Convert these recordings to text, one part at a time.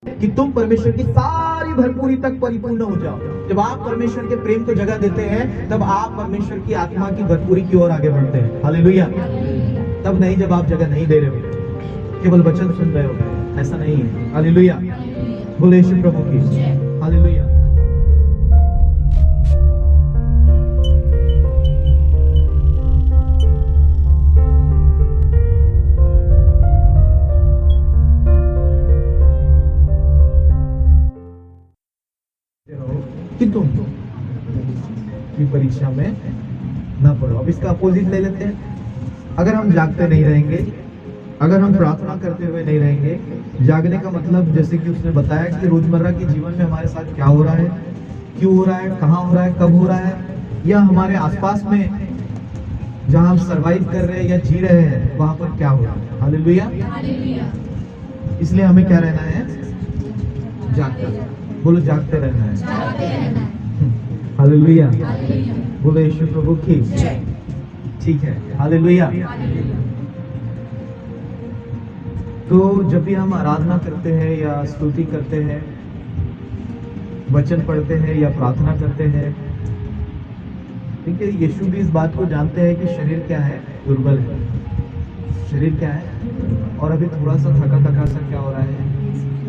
कि तुम परमेश्वर की सारी भरपूरी तक परिपूर्ण हो जाओ। जब आप परमेश्वर के प्रेम को जगह देते हैं तब आप परमेश्वर की आत्मा की भरपूरी की ओर आगे बढ़ते हैं। हालेलुया। तब नहीं जब आप जगह नहीं दे रहे हो, केवल वचन सुन रहे हो, ऐसा नहीं है। हालेलुया। बोले यीशु प्रभु की हालेलुया। कि तुम की परीक्षा में ना पढ़ो। अब इसका अपोजिट ले लेते हैं। अगर हम जागते नहीं रहेंगे, अगर हम प्रार्थना करते हुए नहीं रहेंगे, जागने का मतलब जैसे कि उसने बताया कि रोजमर्रा के जीवन में हमारे साथ क्या हो रहा है, क्यों हो रहा है, कहाँ हो रहा है, कब हो रहा है, या हमारे आसपास में जहाँ हम सरवाइव कर रहे हैं या जी रहे हैं वहां पर क्या हो रहा है। हालेलुया। इसलिए हमें क्या रहना है? जागते। बोलो जागते रहना है। हालेलुया। बोलो यीशु प्रभु की ठीक है। हालेलुया। तो जब भी हम आराधना करते हैं या स्तुति करते हैं, वचन पढ़ते हैं या प्रार्थना करते हैं, ठीक है, यीशु भी इस बात को जानते हैं कि शरीर क्या है? दुर्बल है। शरीर क्या है? और अभी थोड़ा सा थका थका सा क्या हो रहा है?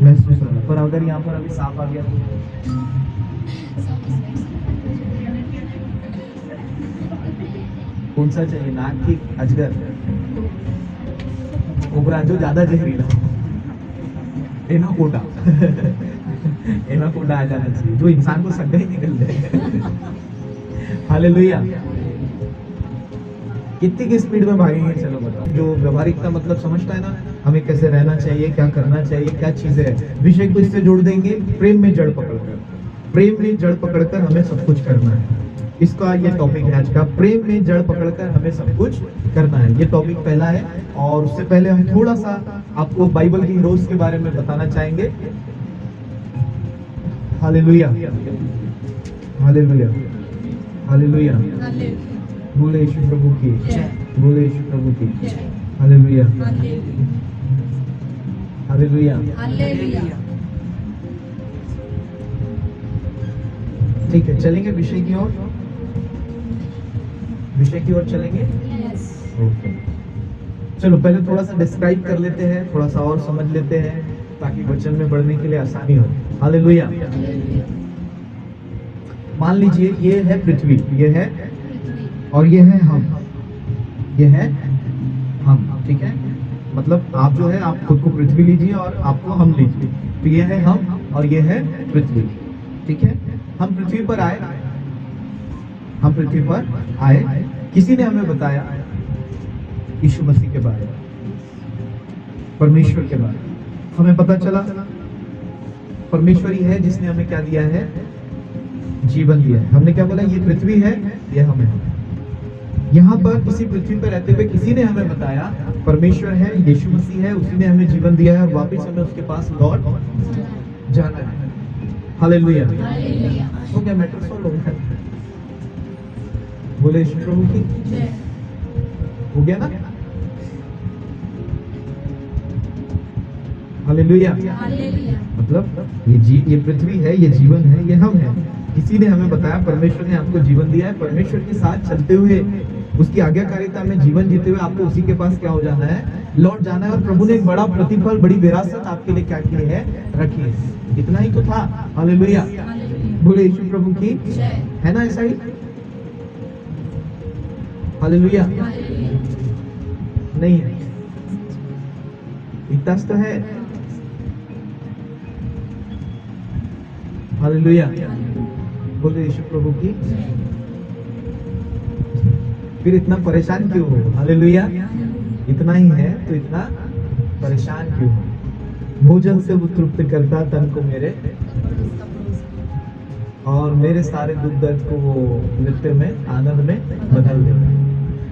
महसूस हो रहा है। पर अगर यहाँ पर अभी सांप आ गया तो कौन सा चाहिए? नाग की अजगर? कोबरा जो ज्यादा जहरीला हो। एनाकोडा। एनाकोडा आ जाना चाहिए जो इंसान को संग ही निकल जाए। हालेलुया। कितनी की स्पीड में भागेंगे? चलो बताओ। जो व्यवहारिकता मतलब समझता है ना, हमें कैसे रहना चाहिए, क्या करना चाहिए, क्या चीजें है, विषय को इससे जोड़ देंगे। प्रेम में जड़ पकड़कर, प्रेम में जड़ पकड़कर हमें सब कुछ करना है। इसका ये टॉपिक है आज का, प्रेम में जड़ पकड़कर हमें सब कुछ करना है। ये टॉपिक पहला है। और उससे पहले हम थोड़ा सा आपको बाइबल के हीरोज के बारे में बताना चाहेंगे। हालेलुया। हालेलुया। हालेलुया। बोले यीशु प्रभु की बोले यीशु प्रभु की हालेलुया। हालेलुया। ठीक है, चलेंगे विषय की ओर। विषय की ओर चलेंगे। ओके, चलो पहले थोड़ा सा डिस्क्राइब कर लेते हैं, थोड़ा सा और समझ लेते हैं ताकि वचन में बढ़ने के लिए आसानी हो। हालेलुया। मान लीजिए ये है पृथ्वी, ये है और ये है हम, ये है हम, ठीक है। मतलब आप जो है आप खुद को पृथ्वी लीजिए और आपको हम लीजिए। तो ये है हम और ये है पृथ्वी, ठीक है। हम पृथ्वी पर आए, हम पृथ्वी पर आए, किसी ने हमें बताया यीशु मसीह के बारे में, परमेश्वर के बारे में। हमें पता चला परमेश्वर ही है जिसने हमें क्या दिया है? जीवन दिया है। हमने क्या बोला? ये पृथ्वी है, ये हम है। यहाँ पर किसी पृथ्वी पर रहते हुए किसी ने हमें बताया परमेश्वर है, यीशु मसीह है, उसी ने हमें जीवन दिया है और वापस हमें उसके पास लौट जाना है। हालेलुया। तो क्या मैटर सॉल्व हो गया? बोले यीशु प्रभु की हो गया ना? हालेलुया। मतलब ये पृथ्वी है, ये जीवन है, ये हम है। किसी ने हमें बताया परमेश्वर ने आपको जीवन दिया है। परमेश्वर के साथ चलते हुए, उसकी आज्ञाकारिता में जीवन जीते हुए आपको उसी के पास क्या हो जाना है? लौट जाना है। और प्रभु ने एक बड़ा प्रतिफल, बड़ी विरासत आपके लिए क्या की है? रखी है। इतना ही तो था। हालेलुया। बोले यीशु प्रभु की है ना? ऐसा ही। हालेलुया। नहीं है, इतना तो है। हालेलुया। बोले यीशु प्रभु की। फिर इतना परेशान क्यों हो? हालेलुया। इतना ही है तो इतना परेशान क्यों हो? भोजन से वो तृप्त करता तन को मेरे, और मेरे सारे दुख दर्द को वो नृत्य में, आनंद में बदल देता।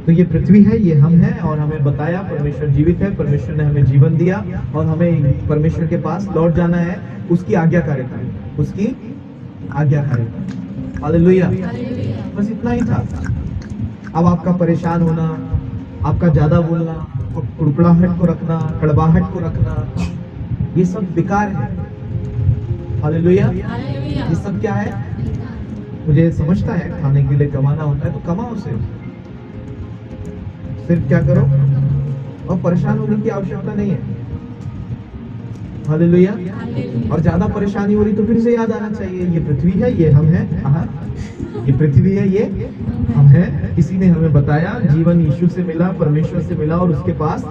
तो ये पृथ्वी है, ये हम है, और हमें बताया परमेश्वर जीवित है, परमेश्वर ने हमें जीवन दिया और हमें परमेश्वर के पास लौट जाना है। उसकी आज्ञाकारिता, उसकी आज्ञाकारिता। हालेलुया। बस इतना ही था। अब आपका परेशान होना, आपका ज्यादा बोलना, कुड़कुड़ाहट को रखना, कड़वाहट को रखना, ये सब बेकार है। हालेलुया। ये सब क्या है? मुझे समझता है खाने के लिए कमाना होता है तो कमाओ, सिर्फ क्या करो, और परेशान होने की आवश्यकता नहीं है। हालेलुया। और ज्यादा परेशानी हो रही तो फिर से याद आना चाहिए, ये पृथ्वी है, ये हम है। ये पृथ्वी है, ये हम है। किसी ने हमें बताया जीवन यीशु से मिला, परमेश्वर से मिला, और उसके पास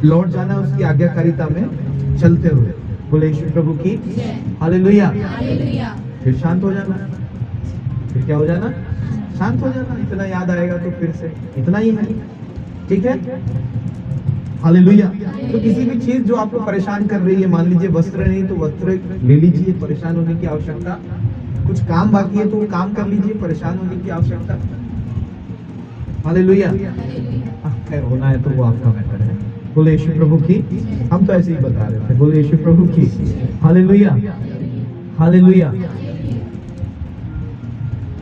लौट जाना उसकी आज्ञाकारिता में चलते हुए। बोले यीशु प्रभु की हालेलुया। फिर शांत हो जाना, फिर क्या हो जाना? शांत हो जाना। इतना याद आएगा तो फिर से इतना ही है, ठीक है? हालेलुया। तो किसी भी चीज जो आपको परेशान कर रही है, मान लीजिए वस्त्र नहीं तो वस्त्र ले लीजिए, परेशान होने की आवश्यकता। कुछ काम बाकी है तो काम कर लीजिए, परेशान होने की आवश्यकता। हालेलुया। खैर होना है तो वो आपका मैटर है। बोले यीशु प्रभु की। हम तो ऐसे ही बता रहे थे। बोले यीशु प्रभु की हालेलुया। हालेलुया।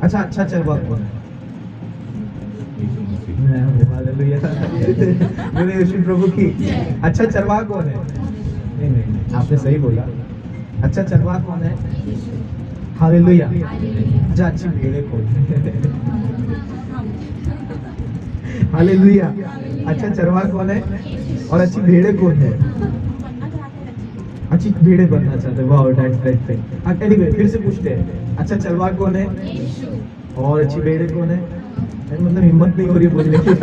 अच्छा चरवाहा कौन है? हालेलुया। बोले यीशु प्रभु की। अच्छा चरवाहा कौन है? नहीं, आपने सही बोला। अच्छा चरवाहा कौन है? हालेलुया। अच्छा अच्छी भेड़ें कौन है? हालेलुया। अच्छा चरवाहा कौन है और अच्छी भेड़ें कौन है? अच्छी भेड़ें बनना चाहते हैं। वाह, दैट्स एनीवे, फिर से पूछते हैं, अच्छा चरवाहा कौन है और अच्छी भेड़ें कौन है? मतलब हिम्मत नहीं हो रही बोलने की।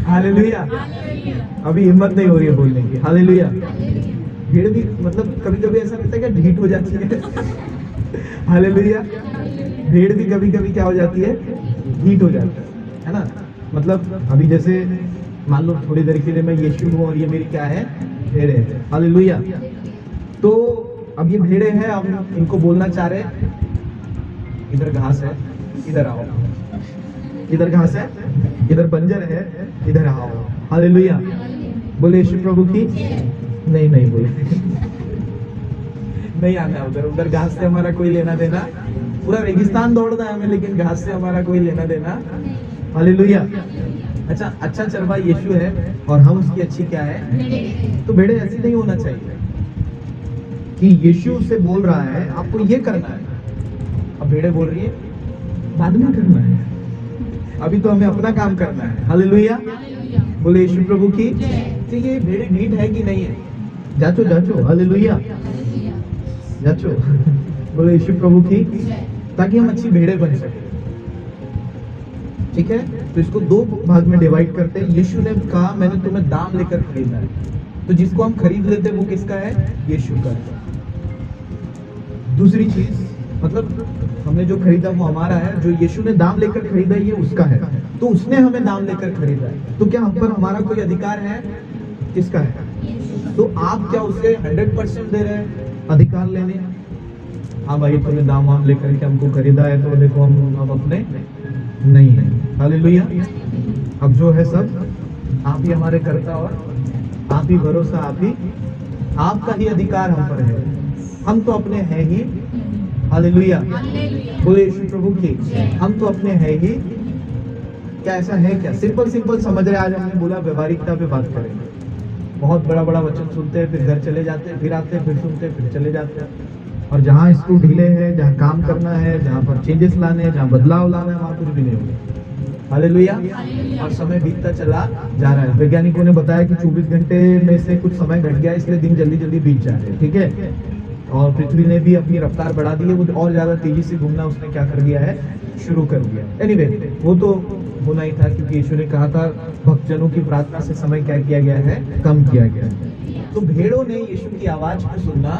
हालेलुया। अभी हिम्मत नहीं हो रही है बोलने की। हालेलुया। भीड़ भी मतलब कभी कभी ऐसा लगता है कि ढीठ हो जाती है। हालेलुया। भीड़ भी कभी कभी क्या हो जाती है? ढीठ हो जाता है ना? मतलब अभी जैसे मान लो थोड़ी देर के लिए मैं यीशु हूँ और ये मेरी क्या है? भेड़े है। हालेलुया। तो अब ये भेड़े हैं, अब इनको बोलना चाह रहे हैं, इधर घास है, इधर आओ। इधर घास है, इधर बंजर है, इधर आओ। हालेलुया। बोले यीशु प्रभु की। नहीं बोले। नहीं आना उधर, उधर घास से हमारा कोई लेना देना। पूरा रेगिस्तान दौड़ना है हमें, लेकिन घास से हमारा कोई लेना देना। हालेलुया। अच्छा चरवाहा यीशु है और हम उसकी अच्छी क्या है? तो भेड़े ऐसी नहीं होना चाहिए कि यीशु से बोल रहा है आपको ये करना है, अब भेड़े बोल रही है बाद में करना है, अभी तो हमें अपना काम करना है। हालेलुया। बोले यीशु प्रभु की। तो ये भेड़े ढीठ है कि नहीं है? जाचो। हालेलुया। जाचो। बोले यीशु प्रभु की, ताकि हम अच्छी भेड़े बन सके। ठीक है, तो इसको दो भाग में डिवाइड करते हैं। यीशु ने कहा मैंने तुम्हें दाम लेकर खरीदा है, तो जिसको हम खरीद लेते हैं वो किसका है? यीशु का है। दूसरी चीज मतलब हमने जो खरीदा वो हमारा है, जो यीशु ने दाम लेकर खरीदा ये उसका है, तो उसने हमें दाम लेकर खरीदा है। तो क्या हम पर हमारा कोई अधिकार है? किसका है? तो आप क्या उसे 100% दे रहे हैं अधिकार लेने? हाँ भाई तुमने दाम वाम लेकर के हमको खरीदा है तो देखो हम अपने नहीं है। हालेलुया। अब जो है सब आप ही हमारे कर्ता और आप ही भरोसा, आपका ही अधिकार हम पर है, हम तो अपने हैं ही। हालेलुया। बोले यीशु प्रभु की। हम तो अपने हैं ही। क्या ऐसा है क्या? सिंपल समझ रहे। आज हमने बोला व्यवहारिकता पे बात करेंगे। बहुत बड़ा वचन सुनते हैं, फिर घर चले जाते हैं, फिर आते हैं, फिर सुनते हैं, फिर चले जाते हैं। और जहाँ स्क्रू ढीले हैं, जहाँ काम करना है, जहाँ पर चेंजेस लाने हैं, जहाँ बदलाव लाना है, वहाँ कुछ भी नहीं होगा। हालेलुया। और समय बीतता चला जा रहा है। वैज्ञानिकों ने बताया कि 24 घंटे में से कुछ समय घट गया, इसलिए दिन जल्दी बीत जा रहे हैं। ठीक है, और पृथ्वी ने भी अपनी रफ्तार बढ़ा दी है, वो और ज्यादा तेजी से घूमना उसने क्या कर दिया है? शुरू कर दिया। एनीवे, वो तो होना ही था, क्योंकि यीशु ने कहा था भक्तजनों की प्रार्थना से समय क्या किया गया है? कम किया गया है। तो भेड़ों ने यीशु की आवाज को सुनना।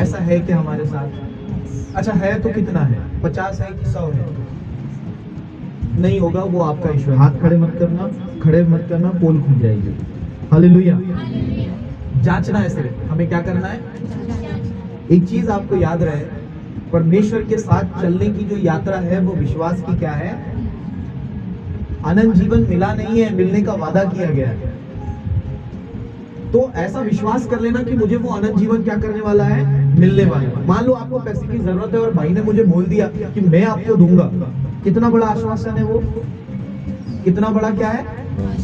ऐसा है कि हमारे साथ अच्छा है तो कितना है? 50 है कि 100 है? नहीं होगा, वो आपका इशू है। हाथ खड़े मत करना, पोल खुल जाएगी। हालेलुया। जांचना है सिर्फ, हमें क्या करना है? एक चीज आपको याद रहे, परमेश्वर के साथ चलने की जो यात्रा है वो विश्वास की क्या है? अनंत जीवन मिला नहीं है, मिलने का वादा किया गया है। तो ऐसा विश्वास कर लेना कि मुझे वो अनंत जीवन क्या करने वाला है? मिलने वाला है। मान लो आपको पैसे की जरूरत है और भाई ने मुझे बोल दिया कि मैं आपको दूंगा। कितना बड़ा आश्वासन है वो? कितना बड़ा क्या है?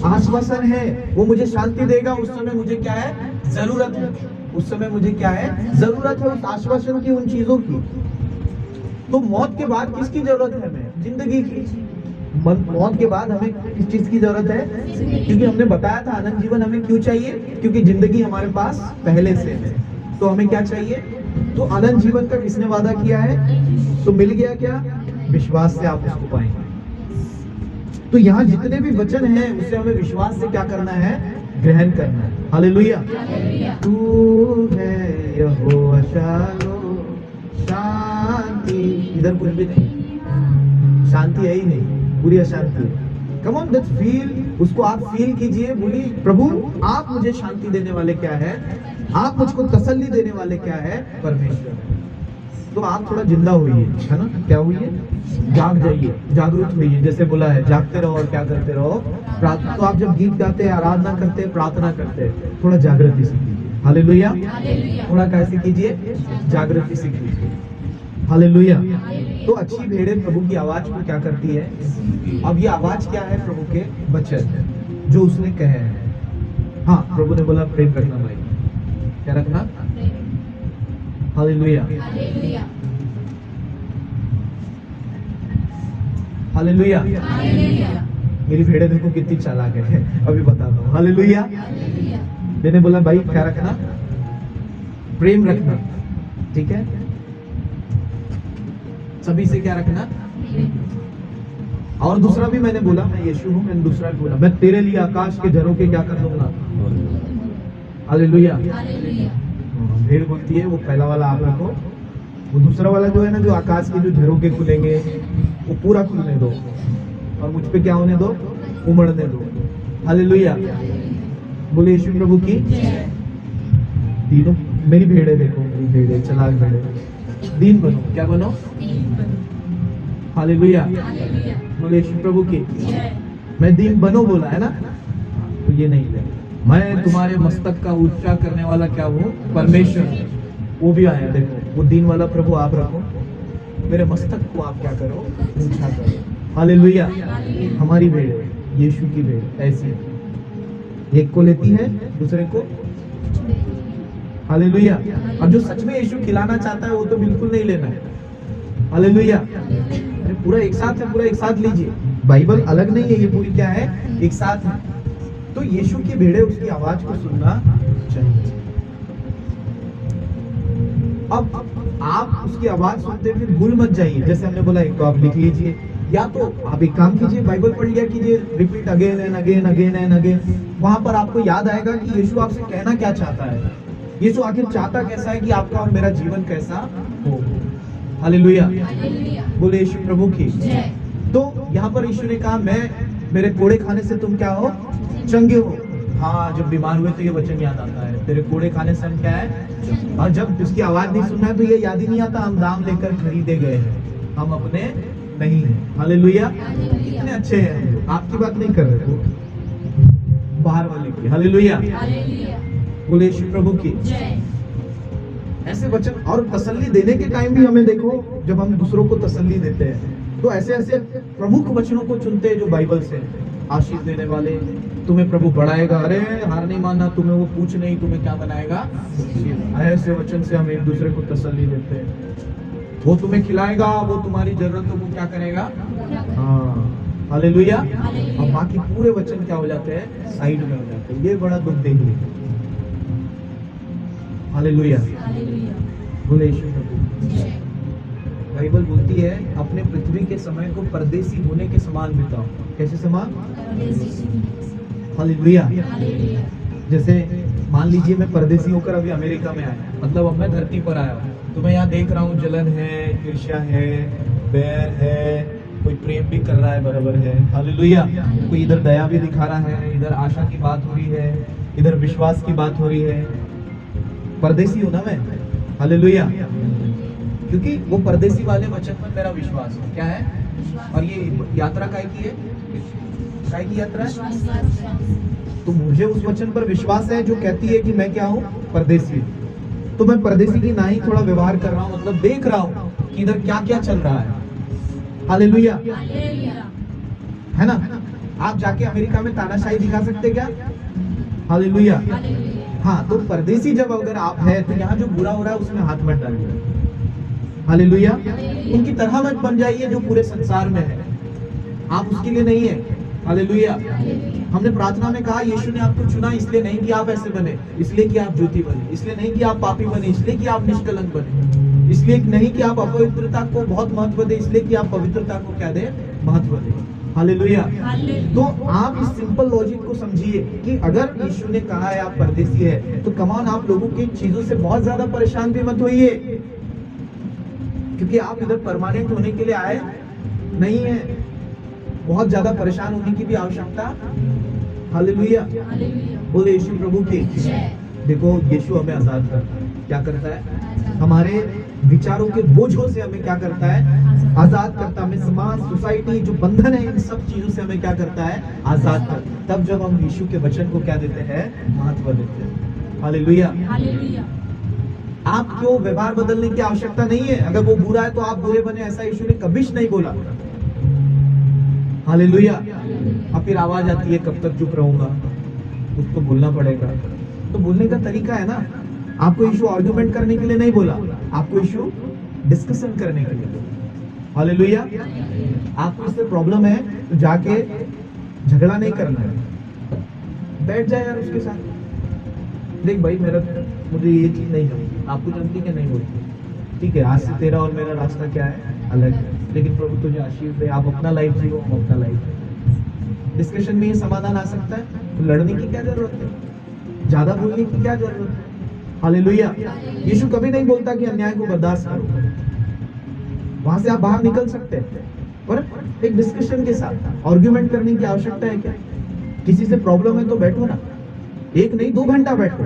आश्वासन है। वो मुझे शांति देगा उस समय मुझे क्या है? जरूरत है। उस समय मुझे क्या है, जरूरत है उस आश्वासन की, उन चीजों की। तो मौत के बाद किसकी जरूरत है हमें? जिंदगी की। मौत के बाद हमें किस चीज की जरूरत है? क्योंकि हमने बताया था अनंत जीवन हमें क्यों चाहिए, क्योंकि जिंदगी हमारे पास पहले से है। तो हमें क्या चाहिए? तो अनंत जीवन का किसने वादा किया है? तो मिल गया क्या? विश्वास से आप उसको पाएंगे। तो यहाँ जितने भी वचन हैं उसे हमें विश्वास से क्या करना है? ग्रहण करना है। हालेलुया। तू है यहोवा शालोम, शांति। इधर कुछ भी नहीं, शांति है ही नहीं, पूरी अशांति है। कम ऑन, दैट्स फील, उसको आप फील कीजिए। बोलिए, प्रभु आप मुझे शांति देने वाले क्या है? आप मुझको तसल्ली देने वाले क्या है? परमेश्वर। तो आप थोड़ा जिंदा होइए, है ना? क्या होइए? जाग जाइए, जागरूक होइए। जैसे बोला है, जागते रहो और क्या करते रहो? प्रार्थना। तो आप जब गीत गाते हैं, आराधना करते हैं, प्रार्थना करते हैं, थोड़ा जागृति से कीजिए। हालेलुया। थोड़ा कैसे कीजिए? जागृति से कीजिए। हालेलुया। तो अच्छी भेड़ें प्रभु की आवाज को क्या करती है? अब ये आवाज क्या है? प्रभु के वचन जो उसने कहे हैं। हाँ, प्रभु ने बोला प्रेम रखना भाई। क्या रखना? हालेलुया। हालेलुया। मेरी भेड़ें देखो कितनी चालाक है, अभी बताता हूँ। हालेलुया। मैंने बोला भाई क्या रखना? प्रेम रखना, ठीक है? सभी से क्या रखना? और दूसरा भी मैंने बोला, मैं यीशु हूँ, मैंने दूसरा भी बोला, मैं तेरे लिए आकाश के झरोखे के क्या कर दूंगा? हालेलुया। भेड़ बोलती है वो पहला वाला आप रखो, वो दूसरा वाला जो है ना, जो आकाश के जो झरोखे खुलेंगे वो पूरा खुलने दो और मुझ पे क्या होने दो? उमड़ने दो। हालेलुया। बोले यीशु प्रभु की। तीनों मेरी भेड़े देखो, मेरी भेड़े चालाक भेड़े। दीन बनो, क्या बनो? हालेलुया। बोले यीशु प्रभु की। मैं दीन बनो बोला है ना, तो ये नहीं है। मैं तुम्हारे मस्तक का ऊंचा करने वाला क्या हूँ? परमेश्वर। वो भी आया, देखो वो दीन वाला प्रभु आप रखो, मेरे मस्तक को आप क्या करो? ऊंचा करो। हालेलुया। हमारी भेड़, यीशु की भेड़ ऐसी एक को लेती है, दूसरे को। हालेलुया। और जो सच में यीशु खिलाना चाहता है वो तो बिल्कुल नहीं लेना है। हालेलुया। अरे पूरा एक साथ है, पूरा एक साथ लीजिए। बाइबल अलग नहीं है, ये पूरी क्या है? एक साथ है। तो यीशु की भेड़े उसकी आवाज को सुनना चाहिए। अब आप उसकी आवाज सुनते फिर भूल मत जाइए। जैसे हमने बोला, एक तो आप लिख लीजिए, या तो आप एक काम कीजिए, बाइबल पढ़ लिया कीजिए, repeat again and again, again and again. वहां पर आपको याद आएगा कि यीशु आपसे कहना क्या चाहता है, यीशु आखिर चाहता कैसा है कि आपका और मेरा जीवन कैसा हो। हालेलुया। बोले यीशु प्रभु की। तो यहाँ पर यीशु ने कहा, मैं मेरे कोड़े खाने से तुम क्या हो? चंगे हो। हाँ, जब बीमार हुए तो ये वचन याद आता है, तेरे कोड़े खाने से हम क्या है? और जब उसकी आवाज नहीं सुनना है तो ये याद ही नहीं आता, हम दाम लेकर खरीदे गए हैं, हम अपने नहीं है। हालेलुया। कितने अच्छे हैं। आपकी बात नहीं कर रहे, वो बाहर वाले की। हालेलुया। बोले यीशु प्रभु की। ऐसे वचन और तसल्ली देने के टाइम भी हमें देखो, जब हम दूसरों को तसल्ली देते हैं तो ऐसे ऐसे प्रमुख वचनों को चुनते हैं जो बाइबल से आशीष देने वाले। तुम्हें प्रभु बढ़ाएगा, अरे हार नहीं मानना, तुम्हें वो पूछ नहीं, तुम्हें क्या बनाएगा? ऐसे वचन से हम एक दूसरे को तसल्ली देते हैं। वो तुम्हें खिलाएगा, वो तुम्हारी जरूरतों को क्या करेगा? हाँ, हालेलुया। और बाकी पूरे वचन क्या हो जाते हैं? साइड में हो जाते हैं। ये बड़ा दुख देखिए। हालेलुया। बोले यीशु प्रभु। बाइबल बोलती है, अपने पृथ्वी के समय को परदेसी होने के समान बिताओ। कैसे समान? हालेलुया। जैसे मान लीजिए मैं परदेसी होकर अभी अमेरिका में आया, मतलब अब मैं धरती पर आया हूँ, तो मैं यहाँ देख रहा हूँ जलन है, ईर्ष्या है, बैर है, कोई प्रेम भी कर रहा है, बराबर है। हालेलुया। कोई इधर दया भी दिखा रहा है, इधर आशा की बात हो रही है, इधर विश्वास की बात हो रही है। परदेसी हूं ना मैं। हालेलुया। क्योंकि वो परदेसी वाले वचन पर मेरा विश्वास है। क्या है? और ये यात्रा काय की है? काय की यात्रा है? तो मुझे उस वचन पर विश्वास है जो कहती है कि मैं क्या हूँ? परदेसी। तो मैं परदेसी की ना ही थोड़ा व्यवहार कर रहा हूँ, मतलब देख रहा हूँ कि इधर क्या क्या चल रहा है। हालेलुया। है ना? आप जाके अमेरिका में तानाशाही दिखा सकते क्या? हालेलुया। हाँ, तो परदेसी जब अगर आप है तो यहाँ जो बुरा हो रहा है उसमें हाथ मत डालिए। हालेलुया। उनकी तरह मत बन जाइए जो पूरे संसार में है, आप उसके लिए नहीं है। हालेलुया। हमने प्रार्थना में कहा यीशु ने आपको चुना इसलिए नहीं कि आप ऐसे बने, इसलिए कि आप ज्योति बने, इसलिए नहीं कि आप पापी बने, इसलिए कि आप निष्कलंक बने, इसलिए नहीं कि आप अपवित्रता को बहुत महत्व दे, इसलिए कि आप पवित्रता को क्या दे, महत्व दे। हालेलुया। तो आप इस सिंपल लॉजिक को समझिए कि अगर यीशु ने कहा है आप परदेसी है, तो कमान आप लोगों की चीजों से बहुत ज्यादा परेशान भी मत होइए, क्योंकि आप इधर परमानेंट होने के लिए आए नहीं है। बहुत ज्यादा परेशान होने की भी आवश्यकता। हालेलुया। बोले यीशु प्रभु की। देखो यीशु हमें आजाद करता है। क्या करता है? हमारे विचारों के बोझों से हमें क्या करता है? आजाद करता है। हमें समाज, सोसाइटी जो बंधन है इन सब चीजों से हमें क्या करता है? आजाद करता है। तब जब हम यीशु के वचन को क्या देते हैं? महत्व देते हैं। हालेलुया। आपको व्यवहार बदलने की आवश्यकता नहीं है। अगर वो बुरा है तो आप बुरे बने, ऐसा यीशु ने कभी नहीं बोला। हालेलुया। अब फिर आवाज आती है कब तक चुप रहूंगा, उसको बोलना पड़ेगा। तो बोलने का तरीका है ना, आपको यीशु आर्गुमेंट करने के लिए नहीं बोला, आपको यीशु डिस्कशन करने के लिए बोला। हालेलुया। आपको इससे प्रॉब्लम है तो जाके झगड़ा नहीं करना है, बैठ जाए यार उसके साथ। देख भाई मुझे ये चीज नहीं जमती, आपको जमती क्या? नहीं बोलती, ठीक है। आज से तेरा और मेरा रास्ता क्या है? अलग है, लेकिन प्रभु तुझे आशीष दे, आप अपना लाइफ जियो, हम अपना लाइफ। डिस्कशन में ये समाधान आ सकता है, तो लड़ने की क्या जरूरत है? ज्यादा बोलने की क्या जरूरत है? हालेलुया। यीशु कभी नहीं बोलता कि अन्याय को बर्दाश्त करो, वहां से आप बाहर निकल सकते हैं, पर एक डिस्कशन के साथ। आर्गुमेंट करने की आवश्यकता है क्या? किसी से प्रॉब्लम है तो बैठो ना, 1 नहीं 2 घंटा बैठो,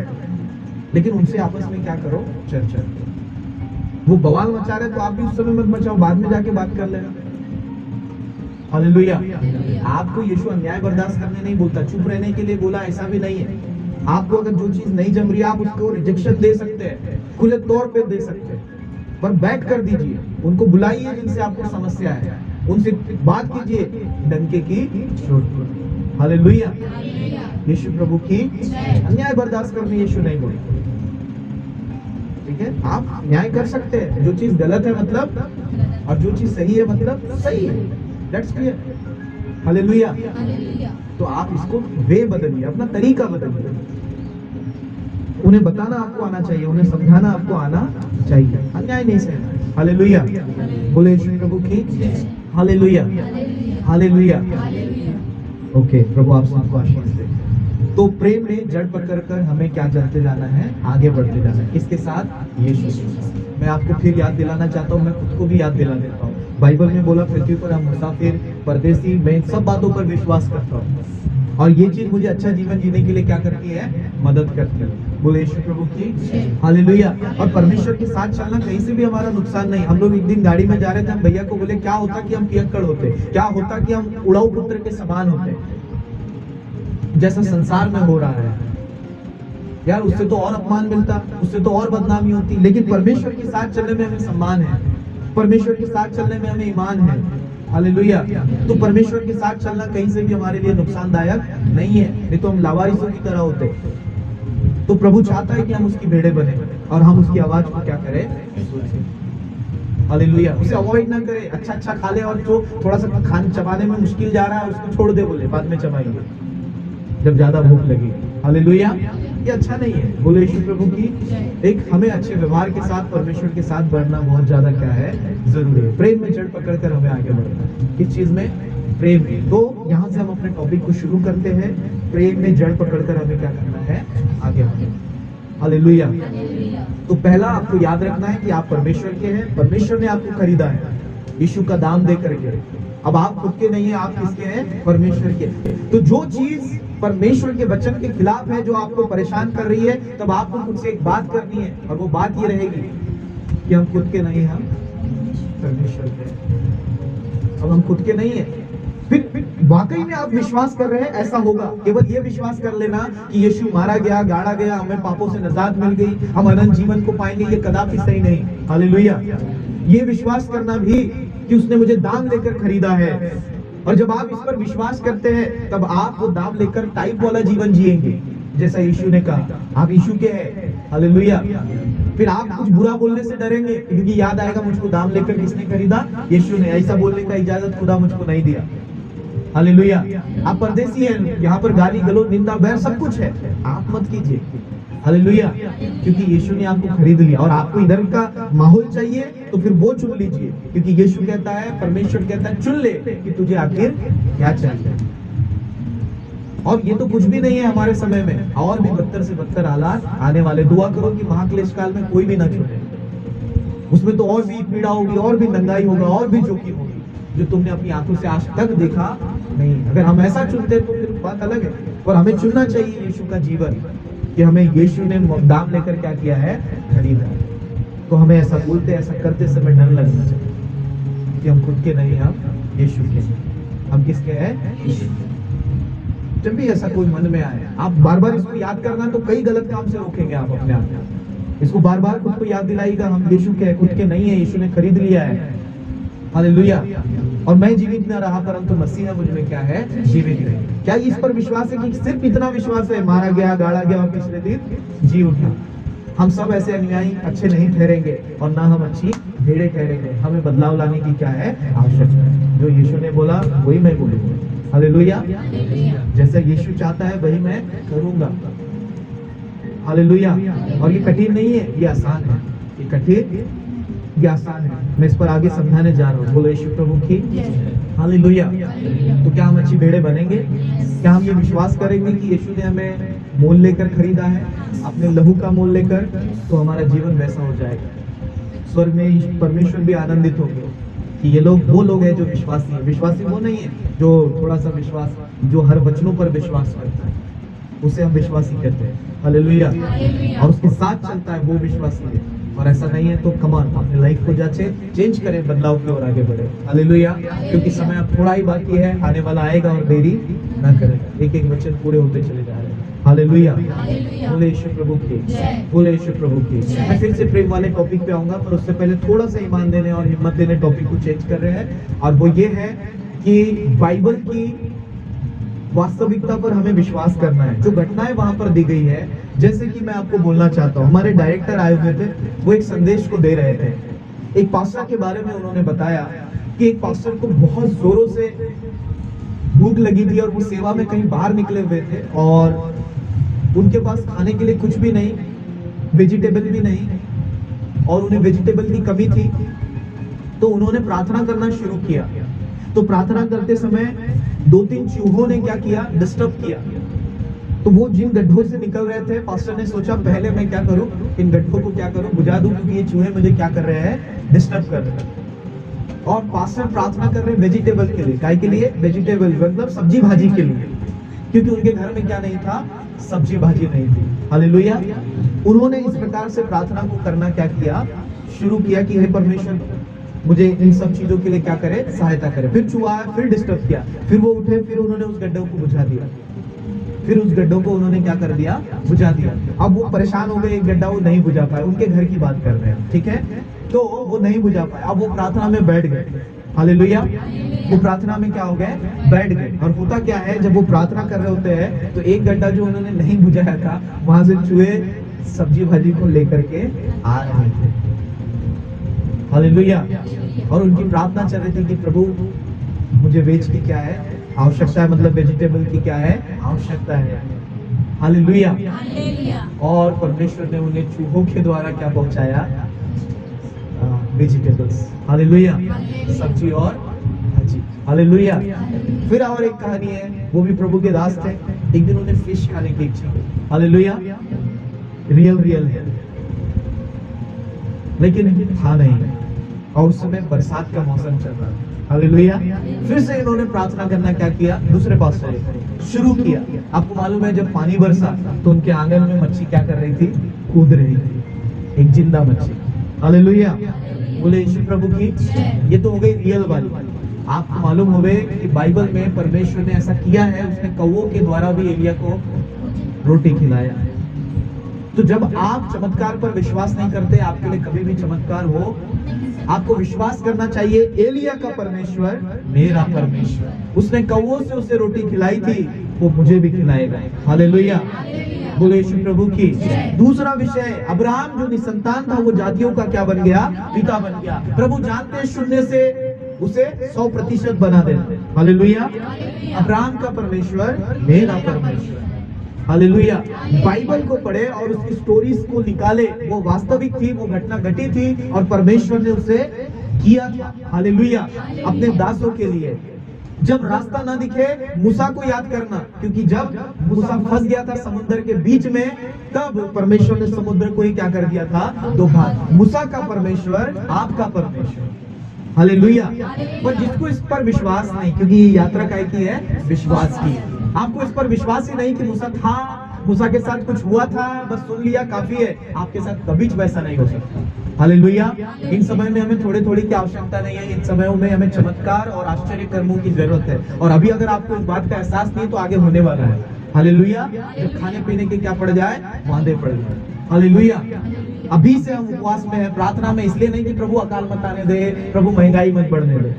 लेकिन उनसे आपस में क्या करो? चर्चा करो। वो बवाल मचा रहे तो आप भी उस समय मत मचाओ, बाद में जाके बात कर लेना। हालेलुया। आपको यीशु अन्याय बर्दाश्त करने नहीं बोलता, चुप रहने के लिए बोला, ऐसा भी नहीं है। आपको अगर जो चीज नहीं जम रही है आप उसको रिजेक्शन दे सकते हैं, खुले तौर पे दे सकते हैं, पर बैठ कर दीजिए। उनको बुलाइए जिनसे आपको समस्या है, उनसे बात कीजिए डंके की चोट पर। हालेलुया। यीशु प्रभु की। अन्याय बर्दाश्त करने यीशु नहीं बोलता, ठीक है। आप न्याय कर सकते हैं, जो चीज गलत है मतलब, और जो चीज सही है मतलब सही है। That's clear. हालेलुया। तो आप इसको वे बदलिए, अपना तरीका बदलिए। उन्हें बताना आपको आना चाहिए, उन्हें समझाना आपको आना चाहिए, अन्याय नहीं सहना। हालेलुया। बोले यीशु प्रभु की। हालेलुया। हालेलुया। ओके, प्रभु आप सबको आशीष दे। तो प्रेम में जड़ पकड़कर हमें क्या चलते जाना है? आगे बढ़ते जाना है। इसके साथ यीशु। मैं आपको फिर याद दिलाना चाहता हूँ, मैं खुद को भी याद दिला देता हूँ। बाइबल में बोला पृथ्वी पर हम मुसाफिर, परदेसी, मैं इन सब बातों पर विश्वास करता हूँ, और ये चीज मुझे अच्छा जीवन जीने के लिए क्या करती है? मदद करती है। बोले यीशु प्रभु की। हालेलुया। और परमेश्वर के साथ चलना कहीं से भी हमारा नुकसान नहीं। हम लोग एक दिन गाड़ी में जा रहे थे, हम भैया को बोले क्या होता कि हम पियक्कड़ होते, क्या होता कि हम उड़ाऊ पुत्र के समान होते, जैसा संसार में हो रहा है यार। उससे तो और अपमान मिलता, उससे तो और बदनामी होती। लेकिन परमेश्वर के साथ चलने में हमें सम्मान है, परमेश्वर के साथ चलने में हमें ईमान है। हालेलुया। तो परमेश्वर के साथ चलना कहीं से भी हमारे लिए नुकसानदायक नहीं है, नहीं तो हम लावारिसों की तरह होते। तो प्रभु चाहता है कि हम उसकी भेड़ें बने और हम उसकी आवाज को क्या करें? हालेलुया। उसे अवॉइड ना करें। अच्छा खा ले, और जो थोड़ा सा खान चबाने में मुश्किल जा रहा है उसको छोड़ दे, बोले बाद में चबाएंगे जब ज्यादा भूख लगी। हालेलुया। ये अच्छा नहीं है। बोले यीशु प्रभु की। एक हमें अच्छे व्यवहार के साथ परमेश्वर के साथ बढ़ना बहुत ज्यादा क्या है? जरूरी है। प्रेम में जड़ पकड़कर हमें आगे बढ़ना है। किस चीज में? प्रेम में। तो यहाँ से हम अपने टॉपिक को शुरू करते हैं। प्रेम में जड़ पकड़कर हमें क्या करना है? आगे बढ़ना। हालेलुया। तो पहला आपको याद रखना है कि आप परमेश्वर के हैं, परमेश्वर ने आपको खरीदा है यीशु का दाम दे करके। अब आप खुद के नहीं है, आप किसके हैं? परमेश्वर के। तो जो चीज परमेश्वर के वचन के खिलाफ है, जो आपको परेशान कर रही है, तब आपको खुद से एक बात करनी है, और वो बात ये रहेगी कि हम खुद के नहीं, हम परमेश्वर के। अब हम खुद के नहीं है, फिर वाकई में आप विश्वास कर रहे हैं ऐसा होगा। केवल ये विश्वास कर लेना कि यीशु मारा गया, गाड़ा गया, हमें पापों से निजात मिल गई, हम अनंत जीवन को पाएंगे, ये कदापि सही नहीं। हालेलुया। ये विश्वास करना भी कि उसने मुझे दाम लेकर खरीदा है, और जब आप इस पर विश्वास करते हैं तब आप वो दाम लेकर टाइप वाला जीवन जिएंगे। जैसा यीशु ने कहा, आप यीशु के हैं, हालेलुया। फिर आप कुछ बुरा बोलने से डरेंगे क्योंकि याद आएगा मुझको दाम लेकर किसने खरीदा, यीशु ने। ऐसा बोलने का इजाजत खुदा मुझको नहीं दिया, हालेलुया। आप परदेसी हैं, यहाँ पर गाली गलौज निंदा बैर सब कुछ है, आप मत कीजिए, हालेलुया, क्योंकि यीशु ने आपको खरीद लिया। और आपको इधर का माहौल चाहिए तो फिर वो चुन लीजिए, क्योंकि यीशु कहता है, परमेश्वर कहता है, चुन ले कि तुझे आखिर क्या चाहिए। और ये तो कुछ भी नहीं है हमारे समय में, और भी बदतर से बदतर हालात आने वाले। दुआ करो कि महाक्लेश काल में कोई भी ना छूटे, उसमें तो और भी पीड़ा होगी, और भी नंगाई होगा, और भी जोखिम होगी, जो तुमने अपनी आंखों से आज तक देखा नहीं। अगर हम ऐसा चुनते तो फिर बात अलग है, और हमें चुनना चाहिए यीशु का जीवन, कि हमें यीशु ने दाम लेकर क्या किया है, खरीदा। तो हमें ऐसा बोलते, ऐसा करते समय डर लगना चाहिए कि हम खुद के नहीं, हम यीशु के। हम किसके हैं, यीशु। जब भी ऐसा कोई मन में आए, आप बार बार इसको याद करना, तो कई गलत काम से रोकेंगे आप अपने आप। इसको बार बार खुद को याद दिलाएगा, हम यीशु के, खुद के नहीं है, यीशु ने खरीद लिया है, हालेलुया। और मैं जीवित न रहा परंतु मसीह मुझ में क्या है, जीवित है। क्या इस पर विश्वास है कि सिर्फ इतना विश्वास है, मारा गया, गाड़ा गया और तीसरे दिन जी उठा। हम सब ऐसे अनुयायी अच्छे नहीं ठहरेंगे, और ना हम अच्छी भेड़ें ठहरेंगे। हमें बदलाव लाने की क्या है, आवश्यकता है। जो यीशु ने बोला वही मैं बोलूंगा, हालेलुया। जैसा यीशु चाहता है वही मैं करूंगा, हालेलुया। और ये कठिन नहीं है, ये आसान है। ये कठिन, ये आसान है। मैं इस पर आगे समझाने जा रहा हूँ। बोलो यीशु प्रभु की, हालेलुया। तो क्या हम अच्छी भेड़ें बनेंगे? क्या हम ये विश्वास करेंगे कि यीशु ने हमें मोल लेकर खरीदा है, अपने लहू का मोल लेकर? तो हमारा जीवन वैसा हो जाएगा। स्वर्ग में परमेश्वर भी आनंदित होंगे कि ये लोग वो लोग हैं जो विश्वासी है। विश्वासी वो नहीं है जो थोड़ा सा विश्वास, जो हर वचनों पर विश्वास करता है, उसे हम विश्वासी कहते हैं, हालेलुया। और उसके साथ चलता है, वो विश्वासी है। और ऐसा नहीं है तो कमान अपने लाइफ को जांचे, चेंज करें, बदलाव की ओर आगे बढ़े, हालेलुया। क्योंकि समय अब थोड़ा ही बाकी है, आने वाला आएगा और देरी ना करें। एक एक वचन पूरे होते चले जा रहे हैं, हालेलुया। बोले यीशु प्रभु की, बोले यीशु प्रभु की। मैं फिर से प्रेम वाले टॉपिक पे आऊंगा, पर उससे पहले थोड़ा सा ईमान देने और हिम्मत देने टॉपिक को चेंज कर रहे हैं। और वो ये है कि बाइबल की वास्तविकता पर हमें विश्वास करना है। जो घटनाएं वहां पर दी गई है, जैसे कि मैं आपको बोलना चाहता हूँ, हमारे डायरेक्टर आए हुए थे, वो एक संदेश को दे रहे थे। एक पास्टर के बारे में उन्होंने बताया कि एक पास्टर को बहुत जोरों से भूख लगी थी और वो सेवा में कहीं बाहर निकले हुए थे, और उनके पास खाने के लिए कुछ भी नहीं, वेजिटेबल भी नहीं, और उन्हें वेजिटेबल की कमी थी। तो उन्होंने प्रार्थना करना शुरू किया। तो प्रार्थना करते समय 2-3 चूहों ने क्या किया, डिस्टर्ब किया। तो वो जिन गड्ढों से निकल रहे थे, पास्टर ने सोचा पहले मैं क्या करूं, इन गड्ढों को क्या करूं, बुझा दूं, क्योंकि ये चूहे मुझे क्या कर रहे हैं, डिस्टर्ब कर रहे हैं। और पास्टर प्रार्थना कर रहे हैं वेजिटेबल के लिए। काय के लिए? वेजिटेबल मतलब सब्जी भाजी के लिए, क्योंकि उनके घर में क्या नहीं था, सब्जी भाजी नहीं थी, हालेलुया। उन्होंने इस प्रकार से प्रार्थना को करना क्या किया, शुरू किया कि हे परमेश्वर मुझे इन सब चीजों के लिए क्या करे, सहायता करे। फिर चूहा आया, फिर डिस्टर्ब किया, फिर वो उठे, फिर उन्होंने उस गड्ढों को बुझा दिया, फिर उस गड्ढों को उन्होंने क्या कर दिया, बुझा दिया। अब वो परेशान हो गए, एक गड्ढा वो नहीं बुझा पाए, उनके घर की बात कर रहे हैं, ठीक है। तो वो नहीं बुझा पाए, अब वो प्रार्थना में बैठ गए, हालेलुया। वो प्रार्थना में क्या हो गए, बैठ गए। और होता क्या है, जब वो प्रार्थना कर रहे होते हैं तो एक गड्ढा जो उन्होंने नहीं बुझाया था, वहां से चूहे सब्जी भाजी को लेकर के आ रहे थे, हालेलुया। और उनकी प्रार्थना चल रही थी कि प्रभु मुझे वेज की क्या है, आवश्यकता है, मतलब वेजिटेबल की क्या है, आवश्यकता है, हालेलुया। और परमेश्वर ने उन्हें चूहों के द्वारा क्या पहुंचाया, वेजिटेबल्स, हालेलुया, सब्जी और भाजी, हालेलुया। फिर और एक कहानी है, वो भी प्रभु के दास थे। एक दिन उन्हें फिश खाने की इच्छा हुई, हालेलुया। रियल है, लेकिन था नहीं, और उस समय बरसात का मौसम चल रहा था, हालेलुया। फिर से इन्होंने प्रार्थना करना क्या किया, दूसरे पास शुरू किया। आपको मालूम है, जब पानी बरसा तो उनके आंगन में मच्छी क्या कर रही थी, कूद रही थी, एक जिंदा मच्छी, हालेलुया। बोले यीशु प्रभु की। ये तो हो गई रियल वाली। आपको मालूम होवे कि बाइबल में परमेश्वर ने ऐसा किया है, उसने कौवों के द्वारा भी एलिया को रोटी खिलाया। तो जब आप चमत्कार पर विश्वास नहीं करते, आपके लिए कभी भी चमत्कार हो, आपको विश्वास करना चाहिए एलिया का परमेश्वर मेरा परमेश्वर, उसने कौवों से उसे रोटी खिलाई थी, वो मुझे भी खिलाएगा, हालेलुया। बोले यीशु प्रभु की। दूसरा विषय, अब्राहम जो निसंतान था वो जातियों का क्या बन गया? पिता बन गया। प्रभु जानते हैं शून्य से उसे 100% बना देना। हालेलुया। अब्राहम का परमेश्वर मेरा परमेश्वर। हालेलुया। बाइबल को पढ़े और उसकी स्टोरीज को निकाले, वो वास्तविक थी, वो घटना घटी थी और परमेश्वर ने उसे किया था। हालेलुया। अपने दासों के लिए जब रास्ता ना दिखे, मूसा को याद करना, क्योंकि जब मूसा फंस गया था समुद्र के बीच में, तब परमेश्वर ने समुद्र को ही क्या कर दिया था? दो भाग। मूसा का परमेश्वर आपका परमेश्वर। हालेलुया। पर जिसको इस पर विश्वास नहीं, क्योंकि ये यात्रा काय की है? विश्वास की। आपको इस पर विश्वास ही नहीं कि मूसा था, मूसा के साथ कुछ हुआ था, बस सुन लिया काफी है, आपके साथ कभी वैसा नहीं हो सकता। हालेलुया। इन समय में हमें थोड़ी थोड़ी की आवश्यकता नहीं है, इन समयों में हमें चमत्कार और आश्चर्य कर्मों की जरूरत है। और अभी अगर आपको इस बात का एहसास नहीं तो आगे होने वाला है। हालेलुया। जब खाने पीने के क्या पड़ जाए? वादे पड़ जाए। हालेलुया। अभी से हम उपवास में है, प्रार्थना में, इसलिए नहीं कि प्रभु अकाल मत आने दे, प्रभु महंगाई मत बढ़ने दे।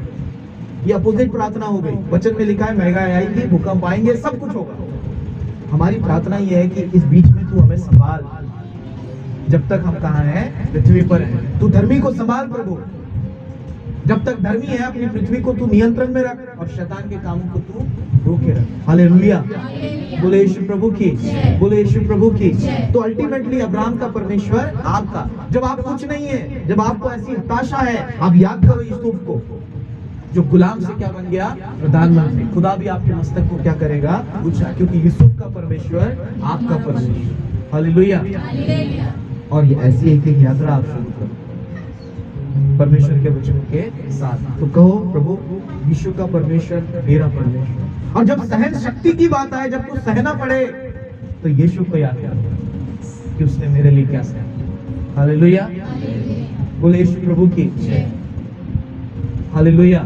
ये अपोजिट प्रार्थना हो गई। वचन में लिखा है महंगाई आएगी, भूकंप आएंगे, सब कुछ होगा। हमारी प्रार्थना ये है कि इस बीच में तू हमें संभाल। जब तक हम कहाँ हैं? पृथ्वी पर हैं। तू धर्मी को संभाल प्रभु। जब तक धर्मी है अपनी पृथ्वी को तू नियंत्रण में रख और शैतान के कामों को तू रोके रख। हालेलुया। बोले यीशु प्रभु की। बोले यीशु प्रभु की। तो अल्टीमेटली अब्राहम का परमेश्वर आपका। जब आप कुछ नहीं है, जब आपको ऐसी हताशा है, आप याद करो यूसुफ को, जो गुलाम से क्या बन गया? प्रधानमंत्री। खुदा भी आपके मस्तक को क्या करेगा? ऊंचा, क्योंकि यूसुफ का परमेश्वर आपका परमेश्वर। हालेलुया। और ये ऐसी एक यात्रा आप शुरू करो परमेश्वर के वचन के साथ। तो कहो प्रभु यीशु का परमेश्वर मेरा परमेश्वर। और जब सहन शक्ति की बात आए, जब कुछ सहना पड़े, तो यीशु को याद करो कि उसने मेरे लिए क्या सहा। हालेलुया। बोले यीशु प्रभु की। हालेलुया।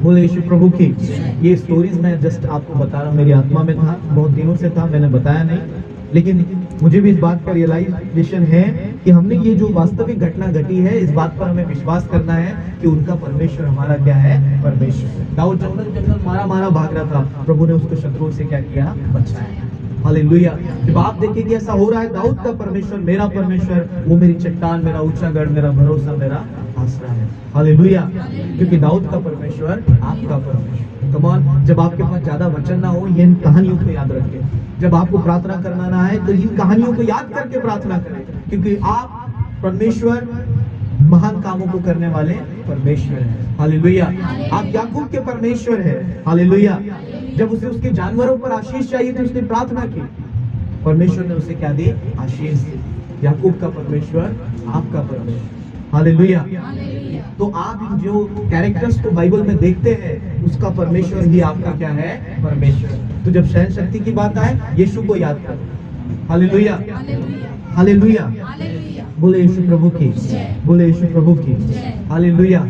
बोले यीशु प्रभु की। ये स्टोरीज मैं जस्ट आपको बता रहा हूँ, मेरी आत्मा में था, बहुत दिनों से था, मैंने बताया नहीं, लेकिन मुझे भी इस बात का रियलाइजेशन है कि हमने ये जो वास्तविक घटना घटी है, इस बात पर हमें विश्वास करना है कि उनका परमेश्वर हमारा क्या है? परमेश्वर। दाऊद जंगल मारा भाग रहा था, प्रभु ने उसको शत्रुओं से क्या किया? बचाया। हालेलुया। जब आप देखें कि ऐसा हो रहा है, दाऊद का परमेश्वर मेरा परमेश्वर, वो मेरी चट्टान, मेरा ऊंचा गढ़, मेरा भरोसा, मेरा आसरा है। हालेलुया। क्योंकि दाऊद का परमेश्वर आपका परमेश्वर। कम ऑन, जब आपके पास ज्यादा वचन ना हो, इन कहानियों को याद रखें। जब आपको प्रार्थना करना ना है तो इन कहानियों को याद करके प्रार्थना करें, क्योंकि आप परमेश्वर महान कामों को करने वाले परमेश्वर हैं। हालेलुया। आप याकूब के परमेश्वर हैं। हालेलुया। जब उसे उसके जानवरों पर आशीष चाहिए तो उसने प्रार्थना की, परमेश्वर ने उसे क्या दी? आशीष दी। याकूब का परमेश्वर आपका परमेश्वर। हालेलुया। तो आप जो कैरेक्टर्स को बाइबल में देखते हैं, उसका परमेश्वर ही आपका क्या है? परमेश्वर। तो जब सहन शक्ति की बात आए, यीशु को याद करो। हालेलुया। हालेलुया। बोले यीशु प्रभु की। बोले यीशु प्रभु की। हालेलुया।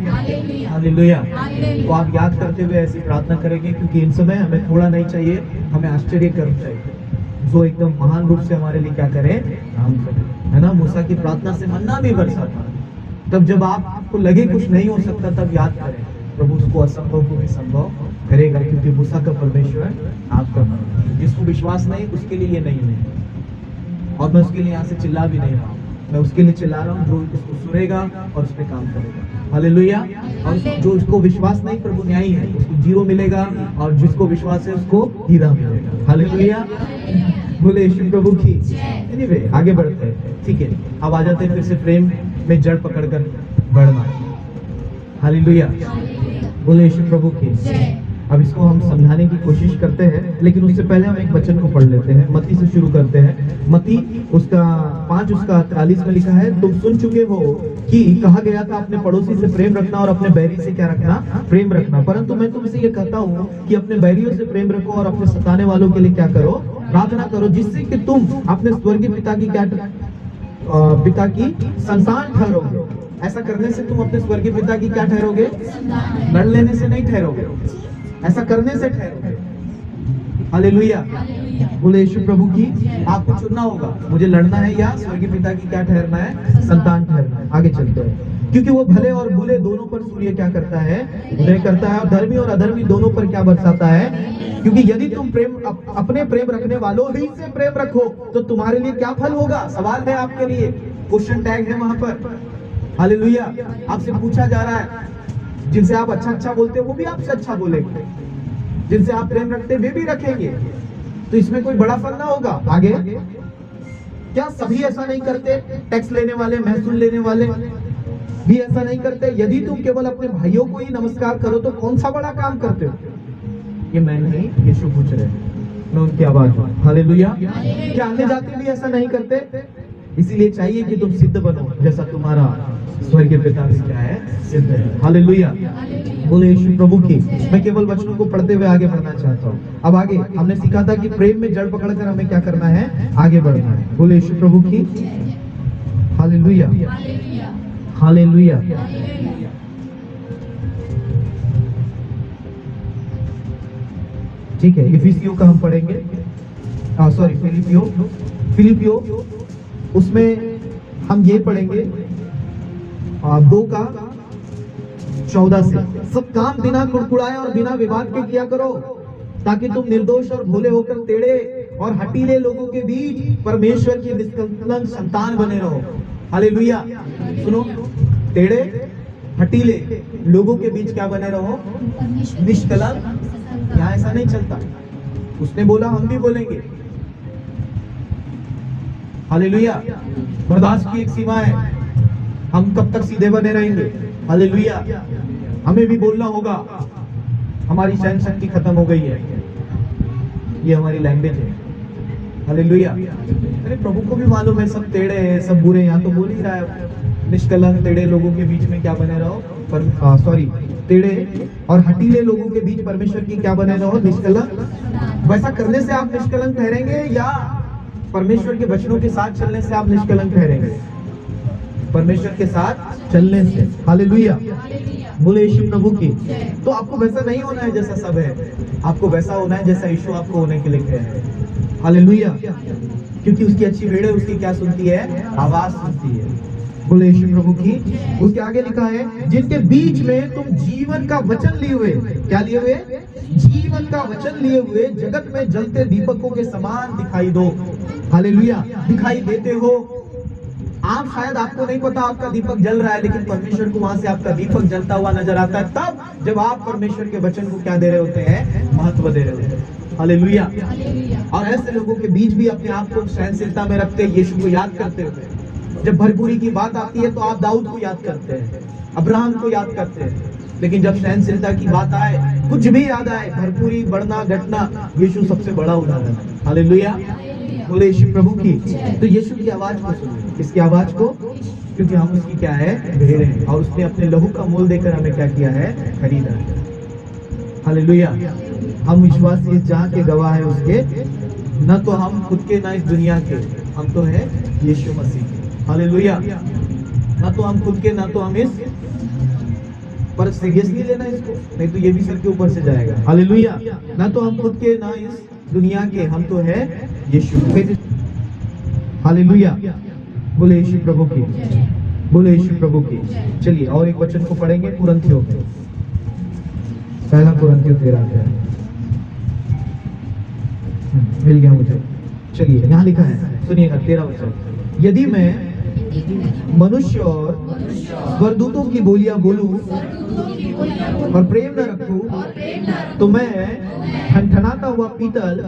हालेलुया। तो आप याद करते हुए ऐसी प्रार्थना करेंगे, क्योंकि इन समय हमें थोड़ा नहीं चाहिए, हमें आश्चर्य कर्म चाहिए जो एकदम महान रूप से हमारे लिए क्या करे? काम करे, है ना। मूसा की प्रार्थना से मन्ना भी बरसा था। तब जब आपको लगे कुछ नहीं हो सकता, तब याद करें प्रभु उसको असंभव को भी संभव करेगा, क्योंकि मूसा का परमेश्वर आपका परमेश्वर। जिसको विश्वास नहीं उसके लिए ये नहीं है, और मैं उसके लिए यहाँ से चिल्ला भी नहीं रहा हूँ, मैं उसके लिए चिल्ला रहा हूँ जो उसको सुनेगा और उस पर काम करेगा। हालेलुया। और जो उसको विश्वास नहीं, प्रभु न्यायी है, उसको जीरो मिलेगा, और जिसको विश्वास है उसको हीरा मिलेगा। हालेलुया। बोले यीशु प्रभु की। एनीवे, आगे बढ़ते हैं, ठीक है। अब आ जाते हैं फिर से प्रेम में जड़ पकड़कर बढ़ना। हालेलुया। बोले यीशु प्रभु की। अब इसको हम समझाने की कोशिश करते हैं, लेकिन उससे पहले हम एक वचन को पढ़ लेते हैं। मत्ती से शुरू करते हैं। मत्ती उसका 5 उसका 43 में लिखा है, तुम सुन चुके हो कि कहा गया था अपने पड़ोसी से प्रेम रखना और अपने बैरी से क्या रखना? प्रेम रखना। परंतु मैं तुमसे ये कहता हूँ कि अपने बैरियों से प्रेम रखो और अपने सताने वालों के लिए क्या करो? प्रार्थना करो, जिससे कि तुम अपने स्वर्गीय पिता की संतान ठहरोगे। ऐसा करने से तुम अपने स्वर्गीय पिता की क्या ठहरोगे? लड़ लेने से नहीं ठहरोगे, ऐसा करने से ठहरोगे। हालेलुया। बोले यीशु प्रभु की। आपको चुनना होगा, मुझे लड़ना है या स्वर्गीय पिता की क्या ठहरना है, संतान ठहरना है। आगे चलते हैं। क्योंकि वो भले और बुरे दोनों पर सूर्य क्या करता है, उदय करता है, और धर्मी और अधर्मी दोनों पर क्या बरसाता है। क्योंकि यदि तुम अपने प्रेम रखने वालों ही से प्रेम रखो तो तुम्हारे लिए क्या फल होगा। सवाल है आपके लिए, क्वेश्चन टैग है वहां पर। हालेलुया। आपसे पूछा जा रहा है, जिनसे आप अच्छा बोलते हो वो भी आपसे अच्छा बोलेंगे, जिनसे आप प्रेम रखते वे भी रखेंगे, तो इसमें कोई बड़ा फल ना होगा। आगे, क्या सभी ऐसा नहीं करते? टैक्स लेने वाले, महसूल लेने वाले भी ऐसा नहीं करते? यदि तुम केवल अपने भाइयों को ही नमस्कार करो तो कौन सा बड़ा काम करते हो? ये मैं नहीं, यीशु पूछ रहे हैं, मैं उनकी आवाज हूं। हालेलुया। क्या अन्य जाति भी ऐसा नहीं करते? इसीलिए चाहिए कि तुम सिद्ध बनो जैसा तुम्हारा स्वर्गीय पिता भी क्या है, सिद्ध है। हालेलुया। बोले यीशु प्रभु की। मैं केवल वचनों को पढ़ते हुए आगे बढ़ना चाहता हूँ। अब आगे हमने सीखा था कि प्रेम में जड़ पकड़कर हमें क्या करना है, आगे बढ़ना है। बोले यीशु प्रभु की। Hallelujah, hallelujah. ठीक है, इफिसियों का हम पढ़ेंगे, सॉरी फिलिपियो, उसमें हम ये पढ़ेंगे 2:14 से। सब काम बिना कुड़कुड़ाए और बिना विवाद के किया करो, ताकि तुम निर्दोष और भोले होकर टेढ़े और हठीले लोगों के बीच परमेश्वर की निष्कलंक संतान बने रहो। हालेलुया। सुनो, टेढ़े हठीले लोगों के बीच क्या बने रहो, निष्कलंक। यहाँ ऐसा नहीं चलता, उसने बोला हम भी बोलेंगे। हालेलुया। बर्दाश्त की एक सीमा है, हम कब तक सीधे बने रहेंगे। हालेलुया। हमें भी बोलना होगा, हमारी सहन शक्ति खत्म हो गई है, ये हमारी लैंग्वेज है। हालेलुया। अरे प्रभु को भी मालूम है सब टेढ़े हैं, सब बुरे हैं। यहाँ तो बोल ही रहा है निष्कलंक टेढ़े लोगों के बीच में क्या बने रहो, टेढ़े और हठीले लोगों के बीच परमेश्वर की क्या बने रहो, निष्कलंक। वैसा करने से आप निष्कलंक ठहरेंगे या परमेश्वर के वचनों के साथ चलने से आप निष्कलंक ठहरेंगे? परमेश्वर के साथ चलने से। हालेलुया। बोले यीशु प्रभु की। तो आपको वैसा नहीं होना है जैसा सब है, आपको वैसा होना है जैसा यीशु आपको होने के लिए कह रहे हैं। हालेलुया। क्योंकि उसकी अच्छी भेड़ें उसकी क्या सुनती है, आवाज सुनती है। बोले यीशु प्रभु की। उसके आगे लिखा है, जिनके बीच में तुम जीवन का वचन लिए हुए, क्या लिए हुए, जीवन का वचन लिए हुए जगत में जलते दीपकों के समान दिखाई दो। हालेलुया। दिखाई देते हो आप, शायद आपको नहीं पता आपका दीपक जल रहा है, लेकिन परमेश्वर को वहां से आपका दीपक जलता हुआ नजर आता है, तब जब आप परमेश्वर के वचन को क्या दे रहे होते हैं, महत्व दे रहे होते हैं। हालेलुया। और ऐसे लोगों के बीच भी अपने आप को सहनशीलता में रखते, यीशु को याद करते हुए। जब भरपूरी की बात आती है तो आप दाऊद को याद करते हैं, अब्राहम को याद करते हैं, लेकिन जब सहनशीलता की बात आए, कुछ भी याद आए, भरपूरी बढ़ना घटना, यीशु सबसे बड़ा उदाहरण है। हालेलुया। बोले यीशु प्रभु की। तो यीशु की आवाज को सुनिए, किसकी आवाज को? क्योंकि हम उसकी क्या है, भेड़ हैं, और उसने अपने लहू का मोल देकर हमें क्या किया है, खरीदा है। हालेलुया। हम विश्वास इस जहां के गवाह है उसके, न तो हम खुद के, न इस दुनिया के, हम तो है यीशु मसीह। हालेलुया। ना तो हम खुद के, ना तो हम इस, पर सीरियसली लेना इसको, नहीं तो ये भी सर के ऊपर से जाएगा। हालेलुया। ना तो हम खुद के, ना इस दुनिया के, हम तो है यीशु। हालेलुया। बोले यीशु प्रभु की। बोले यीशु प्रभु की। चलिए और एक वचन को पढ़ेंगे, कुरिन्थियों में, पहला कुरिन्थियों 13 मिल गया मुझे। चलिए यहाँ लिखा है, सुनिएगा 13 वचन। यदि मैं मनुष्य और स्वरदूतों की बोलियां बोलूं और प्रेम न रखूं तो मैं ठनठनाता हुआ पीतल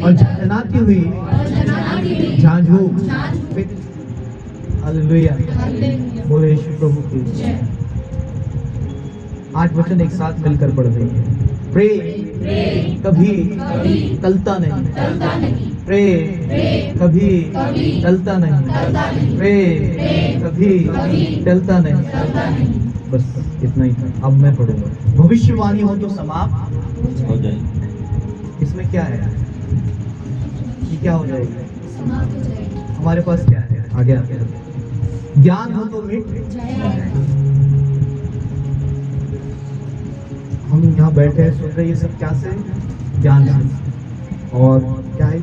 और झनझनाती हुई झांझ हूं। हालेलुया। बोले यीशु प्रभु की। 8 वचन एक साथ मिलकर पढ़ देंगे। प्रेम कभी टलता नहीं, प्रेम कभी टलता नहीं, प्रेम कभी टलता नहीं। बस इतना ही था। अब मैं पढ़ूंगा। भविष्यवाणी हो तो समाप्त हो जाए। इसमें क्या है, ये क्या हो जाएगी? हमारे पास क्या है, आगे आगे। ज्ञान हो तो मिट। हम यहाँ बैठे हैं, सुन रहे, ये सब क्या से, ज्ञान से। और क्या है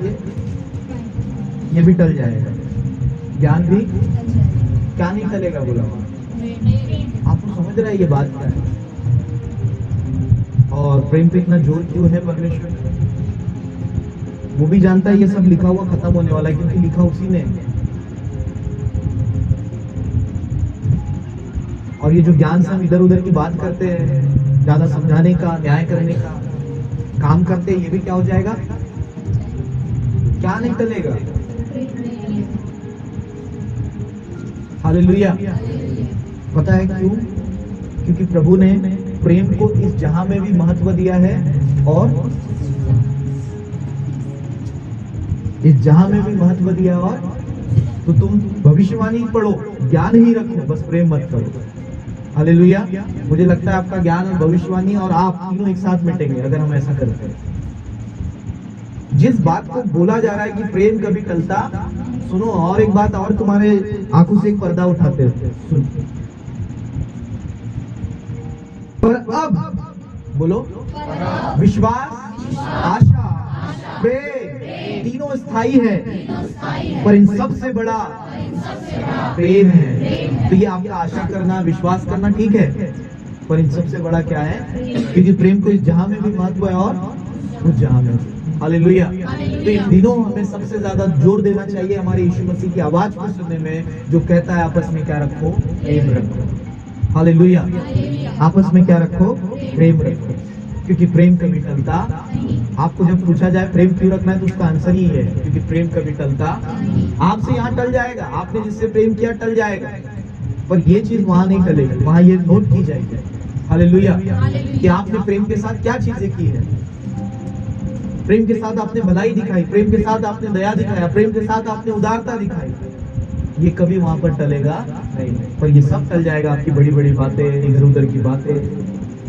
ये भी टल जाएगा। ज्ञान भी क्या नहीं टलेगा बोला वहाँ? आपको समझ रहा है ये बात क्या है? और प्रेम पे इतना जोर क्यों है परमेश्वर? वो भी जानता है ये सब लिखा हुआ खत्म होने वाला है, क्योंकि लिखा उसी ने। और ये जो ज्ञान से हम इधर उधर की बात करते हैं, ज्यादा समझाने का, न्याय करने का काम करते हैं, ये भी क्या हो जाएगा? क्या नहीं टलेगा? हालेलुया। पता है क्यों? क्योंकि प्रभु ने प्रेम को इस जहां में भी महत्व दिया है और इस जहां में भी महत्व दिया। और तो तुम भविष्यवाणी पढ़ो, ज्ञान ही रखो, बस प्रेम मत करो। हालेलुया। मुझे लगता है आपका ज्ञान और भविष्यवाणी और आप तीनों एक साथ मिटेंगे अगर हम ऐसा करते हैं। जिस बात को बोला जा रहा है कि प्रेम कभी टलता, सुनो और एक बात और तुम्हारे आंखों से एक पर्दा उठाते हैं, सुन। पर अब बोलो, विश्वास, आशा, प्रेम तीनों स्थायी है, पर इन सबसे बड़ा प्रेम है। तो ये आपका आशा करना, विश्वास करना ठीक है, पर इन सबसे बड़ा क्या है? क्योंकि प्रेम को इस जहां में भी महत्व है और उस जहां में। हालेलुया। तो इन दिनों हमें सबसे ज्यादा जोर देना चाहिए हमारे यीशु मसीह की आवाज को सुनने में, जो कहता है आपस में क्या रखो? प्रेम रखो। हालेलुया। आपस में क्या रखो? प्रेम रखो। क्योंकि प्रेम कभी टलता। आपको जब पूछा जाए प्रेम क्यों रखना है, तो उसका आंसर ही है क्योंकि प्रेम कभी टलता। आपसे यहाँ टल जाएगा, आपने जिससे प्रेम किया टल जाएगा, पर ये चीज वहां नहीं टलेगी, वहां ये नोट की जाएगी। हालेलुया। कि आपने प्रेम के साथ क्या चीजें की है। प्रेम के साथ आपने भलाई दिखाई, प्रेम के साथ आपने दया दिखाया, प्रेम के साथ आपने उदारता दिखाई। ये कभी वहां पर टलेगा नहीं, पर ये सब टल जाएगा। आपकी बड़ी बड़ी बातें, इधर उधर की बातें,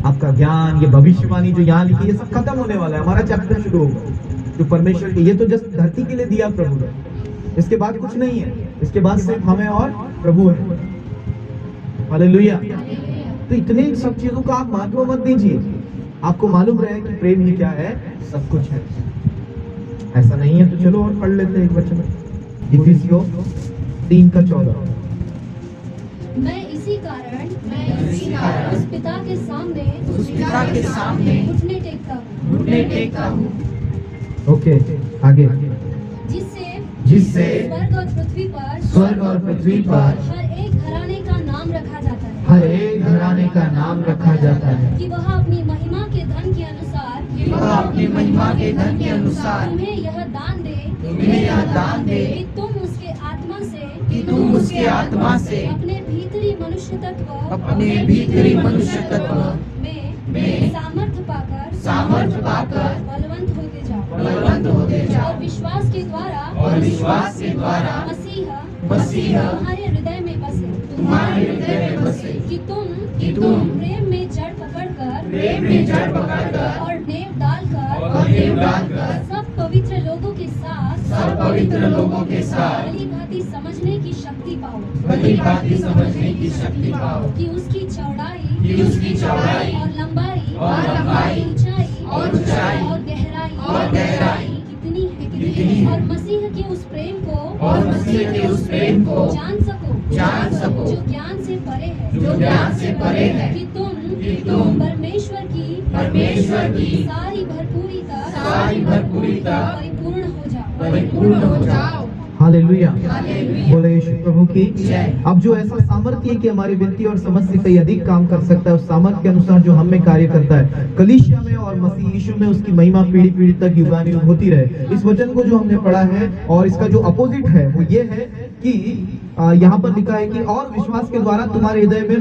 आपका ज्ञान, ये भविष्यवाणी जो यहाँ लिखी, ये सब खत्म होने वाला है। हमारा चैप्टर शुरू होगा जो परमेश्वर के, ये तो जस्ट धरती के लिए दिया प्रभु ने, इसके बाद कुछ नहीं है। इसके बाद सिर्फ हमें और प्रभु है। हालेलुया। तो इतने सब चीजों का आप महत्व मत दीजिए। आपको मालूम रहे कि प्रेम ही क्या है, सब कुछ है। ऐसा नहीं है तो चलो और पढ़ लेते हैं एक वचन में, इफिसियों 3:14। मैं इसी कारण उस पिता के सामने घुटने टेकता हूँ। ओके, आगे। जिससे स्वर्ग और पृथ्वी पर हर एक घराने का नाम रखा जाता है। हर एक घराने का नाम रखा जाता है कि वह अपनी महिमा के धन के अनुसार तुम्हें यह दान दे कि तुम उसके आत्मा से अपने भीतरी मनुष्य तत्व में सामर्थ्य पाकर बलवंत होते जाओ। और विश्वास के द्वारा मसीह तुम्हारे हृदय में बसे कि तुम प्रेम में जड़ पकड़कर और नेव डालकर सब पवित्र लोगों के साथ भली भांति समझने की शक्ति पाओ कि उसकी चौड़ाई और लंबाई ऊंचाई और गहराई कितनी है, और मसीह के उस प्रेम को जान सको जो ज्ञान से परे है कि तुम परमेश्वर की सारी भरपूरिता परिपूर्ण हो जाओ। हालेलुया। बोले यीशु प्रभु की। अब जो ऐसा सामर्थ्य है कि हमारी विनती और समझ से कहीं अधिक काम कर सकता है, उस सामर्थ्य के अनुसार जो हम में कार्य करता है कलीसिया में और मसीह यीशु में, उसकी महिमा पीढ़ी पीढ़ी तक युगानुयुग होती रहे। इस वचन को जो हमने पढ़ा है, और इसका जो अपोजिट है वो ये है कि यहाँ पर लिखा है कि और विश्वास के द्वारा तुम्हारे हृदय में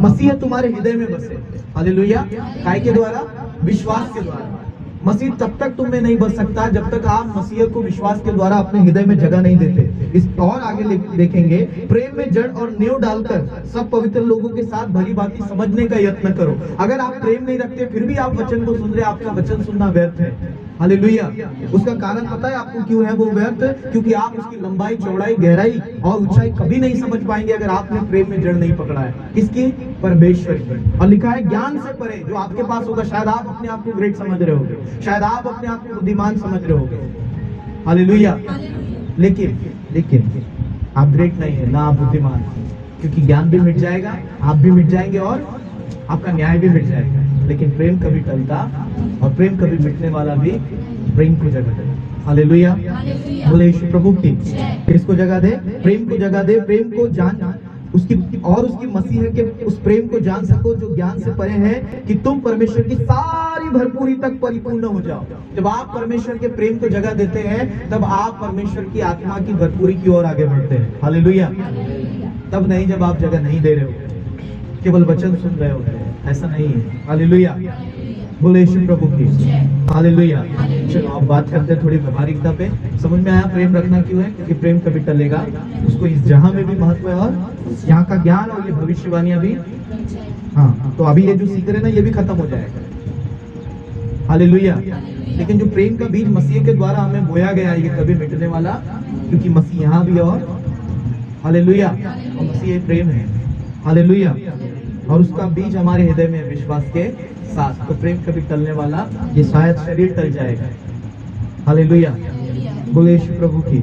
मसीह तुम्हारे हृदय में बसे। हालेलुया। काय के द्वारा? विश्वास के द्वारा। मसीह तब तक तुम में नहीं बस सकता जब तक आप मसीह को विश्वास के द्वारा अपने हृदय में जगह नहीं देते। इस और आगे देखेंगे, प्रेम में जड़ और नींव डालकर सब पवित्र लोगों के साथ भली भांति समझने का यत्न करो। अगर आप प्रेम नहीं रखते फिर भी आप वचन को सुन रहे, आपका वचन सुनना व्यर्थ है। हालेलुया। उसका कारण पता है आपको क्यों है वो व्यर्थ? क्योंकि आप उसकी लंबाई, चौड़ाई, गहराई और ऊंचाई कभी नहीं समझ पाएंगे अगर आपने प्रेम में जड़ नहीं पकड़ा है। किसकी? परमेश्वर की। और लिखा है ज्ञान से परे जो आपके पास होगा। शायद आप अपने आप को ग्रेट समझ रहे होगे, शायद आप अपने आप को बुद्धिमान समझ रहे होगे। हालेलुया। लेकिन आप ग्रेट नहीं है, ना आप बुद्धिमान, क्योंकि ज्ञान भी मिट जाएगा, आप भी मिट जाएंगे और आपका न्याय भी मिट जाएगा। लेकिन प्रेम कभी टलता और प्रेम कभी मिटने वाला भी प्रेम को जगह दे। हालेलुया। बोले यीशु प्रभु की। किसको जगह दे? प्रेम को जगह दे। प्रेम को जान उसकी और उसकी मसीह है कि उस प्रेम को जान सको जो ज्ञान से परे है, कि तुम परमेश्वर की सारी भरपूरी तक परिपूर्ण हो जाओ। जब आप परमेश्वर के प्रेम को जगह देते हैं तब आप परमेश्वर की आत्मा की भरपूरी की ओर आगे बढ़ते हैं। हालेलुया। तब नहीं जब आप जगह नहीं दे रहे हो, केवल वचन सुन रहे हो, ऐसा नहीं है। हालेलुया। बोले यीशु प्रभु की। हालेलुया। चलो आप बात करते हैं थोड़ी व्यवहारिकता पे। समझ में आया प्रेम रखना क्यों है? क्योंकि प्रेम कभी टलेगा, उसको इस जहां में भी महत्व है और यहाँ का ज्ञान और ये भविष्यवाणियां भी। हाँ, तो अभी ये जो सीख रहे हैं ना ये भी खत्म हो जाएगा। हालेलुया। लेकिन जो प्रेम का बीज मसीह के द्वारा हमें बोया गया है ये कभी मिटने वाला, क्योंकि मसीह यहाँ भी और हालेलुया, और मसीह प्रेम है। हालेलुया। और उसका बीज हमारे हृदय में विश्वास के साथ, तो प्रेम कभी टलने वाला, ये शायद शरीर टल जाएगा। हालेलुया। बोले यीशु प्रभु की।